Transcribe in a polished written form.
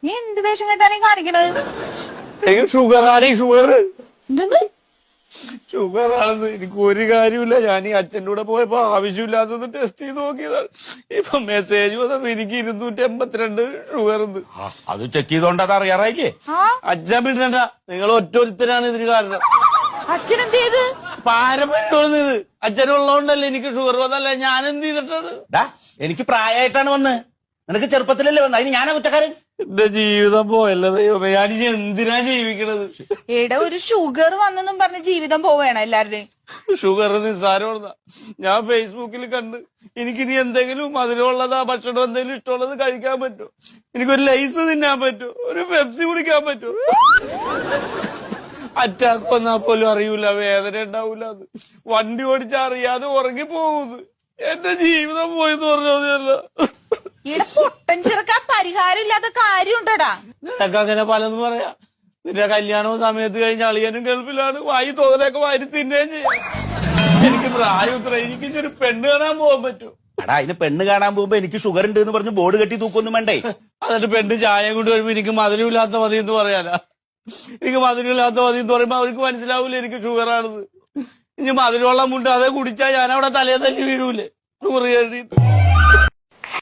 നീ എന്ത് വേഷം കെട്ടാനീ കാണിക്കണത്? ഷുഗർ ആണ്, ഷുഗർ എന്തെന്ന്? ഷുഗർ ആണെന്ന് എനിക്ക് ഒരു കാര്യമില്ല. ഞാൻ ഈ അച്ഛൻ്റെ കൂടെ പോയപ്പോ ആവശ്യമില്ലാത്തത് ടെസ്റ്റ് ചെയ്ത് നോക്കിയതാണ്. ഇപ്പൊ മെസ്സേജ് വന്നപ്പോ എനിക്ക് 282 ഷുഗർ ഉണ്ട്. അത് ചെക്ക് ചെയ്തോണ്ട് അത് അറിയാറായില്ലേ? അച്ഛൻ പിന്നണ്ട, നിങ്ങൾ ഒറ്റൊരുത്തരാണ് ഇതിന് കാരണം. അച്ഛൻ എന്ത് ചെയ്ത്? പാരമ്പര്യമാണ് ഇത്. അച്ഛനുള്ളതുകൊണ്ടല്ലേ എനിക്ക് ഷുഗർ വന്നല്ല. ഞാൻ എന്ത് ചെയ്തിട്ടാണ്? എനിക്ക് പ്രായമായിട്ടാണ് വന്ന്, നിനക്ക് ചെറുപ്പത്തിലല്ലേ വന്നത്, അതിന് ഞാനാ കുറ്റക്കാരൻ? എന്റെ ജീവിതം പോയല്ലോ ദൈവമേ, ഞാനിനി എന്തിനാ ജീവിക്കണത്? എടാ, ഒരു ഷുഗർ വന്നെന്നും പറഞ്ഞ് ജീവിതം പോവേണം എല്ലാവരുടെയും. ഷുഗർ നിസ്സാരമുള്ളതാ. ഞാൻ ഫേസ്ബുക്കിൽ കണ്ട് എനിക്കിനി എന്തെങ്കിലും മധുരമുള്ളതാ ഭക്ഷണം എന്തെങ്കിലും ഇഷ്ടമുള്ളത് കഴിക്കാൻ പറ്റുമോ? എനിക്കൊരു ലൈസ് തിന്നാൻ പറ്റുമോ? ഒരു പെപ്സി കുടിക്കാൻ പറ്റുമോ? അറ്റാക്ക് വന്നാ പോലും അറിയൂല, വേദന ഉണ്ടാവൂല. അത് വണ്ടി ഓടിച്ചാ അറിയാതെ ഉറങ്ങി പോകുന്നത്. എന്റെ ജീവിതം പോയെന്ന് പറഞ്ഞതല്ല. ഇവിടെ പൊട്ടൻ ചെറുക്കാൻ പരിഹാരം ഇല്ലാത്ത കാര്യം ഉണ്ടോടാ? നിനക്ക് അങ്ങനെ പലതും പറയാ. നിന്റെ കല്യാണവും സമയത്ത് കഴിഞ്ഞ അളിയനും ഗൾഫിലാണ്. വായി തോന്നലൊക്കെ വാരി തിന്നുകയും ചെയ്യാം. എനിക്ക് പ്രായം ഇത്ര, എനിക്ക് ഒരു പെണ്ണ് കാണാൻ പോകാൻ പറ്റും. എടാ, അതിന് പെണ്ണ് കാണാൻ പോകുമ്പോ എനിക്ക് ഷുഗർ ഉണ്ട് എന്ന് പറഞ്ഞ് ബോർഡ് കെട്ടി തൂക്കൊന്നും വേണ്ടേ? എന്നിട്ട് പെണ്ണ് ചായ കൊണ്ട് വരുമ്പോ എനിക്ക് മധുരമില്ലാത്ത മതി എന്ന് പറയാനാ? എനിക്ക് മധുരമില്ലാത്ത മതി എന്ന് പറയുമ്പോ അവർക്ക് മനസ്സിലാവൂല എനിക്ക് ഷുഗർ ആണെന്ന്. ഇനി മധുരമുള്ള മുണ്ട് അതേ കുടിച്ചാൽ ഞാൻ അവിടെ തലേ തല്ലി വീഴൂലേ ഷുഗർ കയറിയിട്ട്?